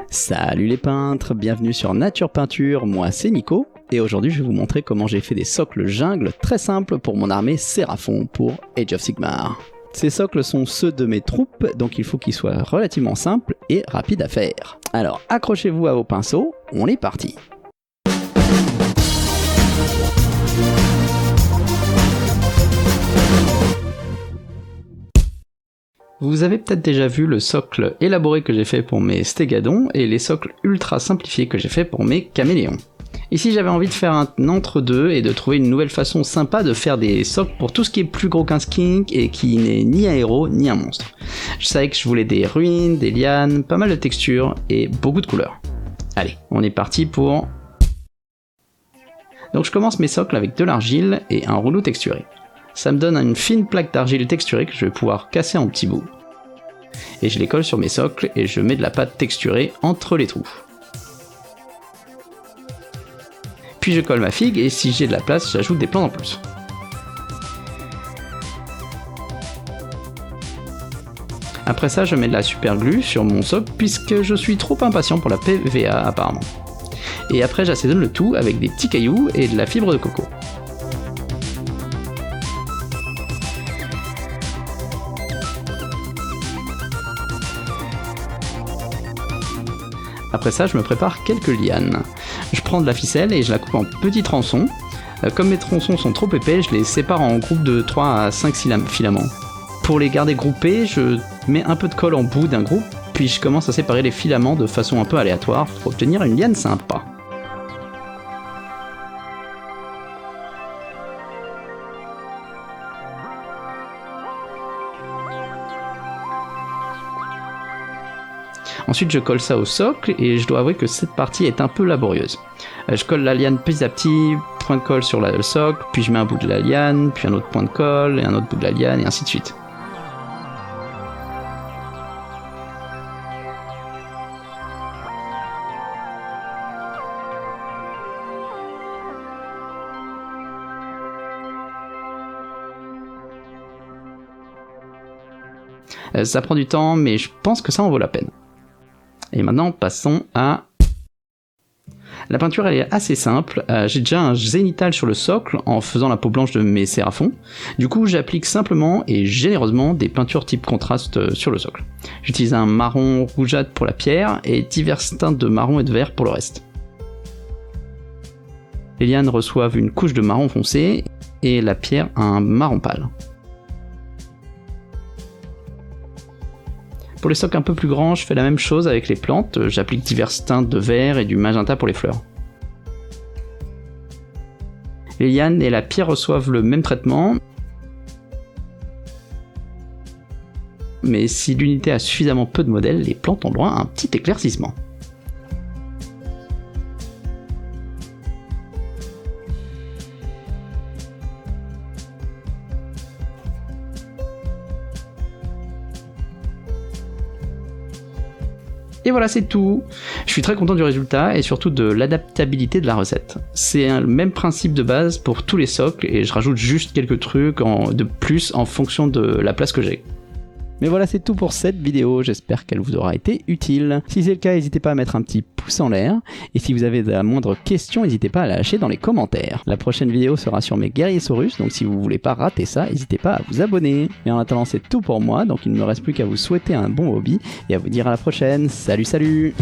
Salut les peintres, bienvenue sur Nature Peinture, moi c'est Nico, et aujourd'hui je vais vous montrer comment j'ai fait des socles jungle très simples pour mon armée Seraphon pour Age of Sigmar. Ces socles sont ceux de mes troupes, donc il faut qu'ils soient relativement simples et rapides à faire. Alors accrochez-vous à vos pinceaux, on est parti. Vous avez peut-être déjà vu le socle élaboré que j'ai fait pour mes stégadons et les socles ultra simplifiés que j'ai fait pour mes caméléons. Ici j'avais envie de faire un entre-deux et de trouver une nouvelle façon sympa de faire des socles pour tout ce qui est plus gros qu'un skink et qui n'est ni un héros ni un monstre. Je savais que je voulais des ruines, des lianes, pas mal de textures et beaucoup de couleurs. Allez, on est parti pour... Donc je commence mes socles avec de l'argile et un rouleau texturé. Ça me donne une fine plaque d'argile texturée que je vais pouvoir casser en petits bouts. Et je les colle sur mes socles et je mets de la pâte texturée entre les trous. Puis je colle ma figue et si j'ai de la place, j'ajoute des plantes en plus. Après ça, je mets de la super glue sur mon socle puisque je suis trop impatient pour la PVA apparemment. Et après, j'assaisonne le tout avec des petits cailloux et de la fibre de coco. Après ça, je me prépare quelques lianes. Je prends de la ficelle et je la coupe en petits tronçons. Comme mes tronçons sont trop épais, je les sépare en groupes de 3 à 5 filaments. Pour les garder groupés, je mets un peu de colle en bout d'un groupe, puis je commence à séparer les filaments de façon un peu aléatoire pour obtenir une liane sympa. Ensuite je colle ça au socle et je dois avouer que cette partie est un peu laborieuse. Je colle la liane petit à petit, point de colle sur le socle, puis je mets un bout de la liane, puis un autre point de colle, et un autre bout de la liane, et ainsi de suite. Ça prend du temps, mais je pense que ça en vaut la peine. Et maintenant, passons à... La peinture, elle est assez simple. J'ai déjà un zénithal sur le socle en faisant la peau blanche de mes séraphons. Du coup, j'applique simplement et généreusement des peintures type contraste sur le socle. J'utilise un marron rougeâtre pour la pierre et diverses teintes de marron et de vert pour le reste. Les lianes reçoivent une couche de marron foncé et la pierre un marron pâle. Pour les socles un peu plus grands, je fais la même chose avec les plantes, j'applique diverses teintes de vert et du magenta pour les fleurs. Les lianes et la pierre reçoivent le même traitement, mais si l'unité a suffisamment peu de modèles, les plantes ont droit à un petit éclaircissement. Et voilà, c'est tout. Je suis très content du résultat et surtout de l'adaptabilité de la recette. C'est le même principe de base pour tous les socles et je rajoute juste quelques trucs de plus en fonction de la place que j'ai. Mais voilà, c'est tout pour cette vidéo, j'espère qu'elle vous aura été utile. Si c'est le cas, n'hésitez pas à mettre un petit pouce en l'air, et si vous avez la moindre question, n'hésitez pas à la lâcher dans les commentaires. La prochaine vidéo sera sur mes guerriers saurus, donc si vous voulez pas rater ça, n'hésitez pas à vous abonner. Mais en attendant, c'est tout pour moi, donc il ne me reste plus qu'à vous souhaiter un bon hobby, et à vous dire à la prochaine. Salut salut!